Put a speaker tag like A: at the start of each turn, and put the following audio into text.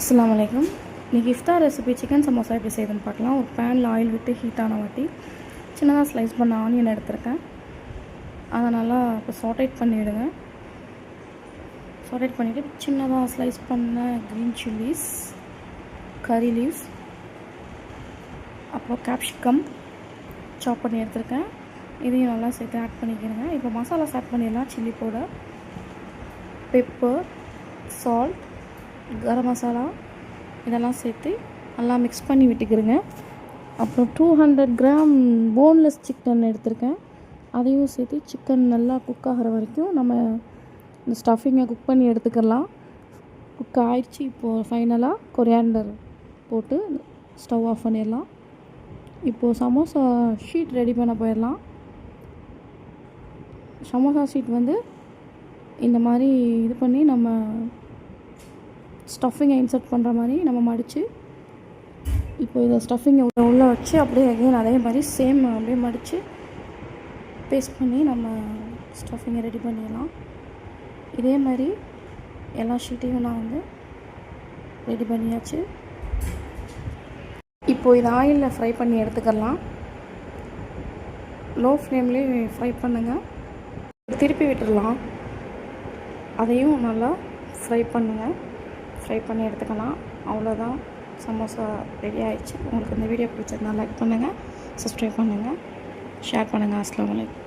A: அஸ்ஸலாமு அலைக்கும். இன்றைக்கி இஃப்தார் ரெசிபி சிக்கன் சமோசா எப்படி செய்யுதுன்னு பார்க்கலாம். ஒரு பேனில் ஆயில் விட்டு ஹீட்டான வாட்டி சின்னதாக ஸ்லைஸ் பண்ண ஆனியன் எடுத்திருக்கேன். அதை நல்லா இப்போ சாட்டேட் பண்ணிவிடுங்க. சாட்டேட் பண்ணிவிட்டு சின்னதாக ஸ்லைஸ் பண்ண க்ரீன் சில்லிஸ், கறி லீவ்ஸ், அப்புறம் கேப்சிகம் சாப் பண்ணி எடுத்திருக்கேன். இதையும் நல்லா சேர்த்து ஆட் பண்ணிக்கிறேங்க. இப்போ மசாலாஸ் ஆட் பண்ணிடலாம். Chilli powder, pepper, salt, garam masala இதெல்லாம் சேர்த்து நல்லா மிக்ஸ் பண்ணி விட்டுக்கிறேங்க. அப்புறம் 200 கிராம் போன்லெஸ் சிக்கன் எடுத்திருக்கேன். அதையும் சேர்த்து சிக்கன் நல்லா குக் ஆகிற வரைக்கும் நம்ம இந்த ஸ்டஃபிங்கை குக் பண்ணி எடுத்துக்கலாம். குக் ஆயிடுச்சு. இப்போது ஃபைனலாக கொரியாண்டர் போட்டு ஸ்டவ் ஆஃப் பண்ணிடலாம். இப்போது சமோசா ஷீட் ரெடி பண்ண போயிடலாம். சமோசா ஷீட் இந்த மாதிரி இது பண்ணி நம்ம ஸ்டஃபிங்கை இன்சர்ட் பண்ணுற மாதிரி நம்ம மடித்து இப்போ இதை ஸ்டஃபிங்கை உள்ளே வச்சு அப்படியே அகைன் அதே மாதிரி சேம் அப்படியே மடித்து பேஸ்ட் பண்ணி நம்ம ஸ்டஃபிங்கை ரெடி பண்ணிடலாம். இதே மாதிரி எல்லா ஷீட்டையும் நான் ரெடி பண்ணியாச்சு. இப்போது இதை ஆயிலில் ஃப்ரை பண்ணி எடுத்துக்கலாம். லோ ஃப்ளேம்லேயே ஃப்ரை பண்ணுங்கள். திருப்பி விட்டுடலாம். அதையும் நல்லா ஃப்ரை பண்ணுங்கள். ஃப்ரை பண்ணி எடுத்துக்கலாம். அவ்வளோதான், சமோசா ரெடி ஆகிடுச்சு. உங்களுக்கு இந்த வீடியோ பிடிச்சிருந்தா லைக் பண்ணுங்கள், சப்ஸ்கிரைப் பண்ணுங்கள், ஷேர் பண்ணுங்கள். அஸ்ஸலாமு அலைக்கும்.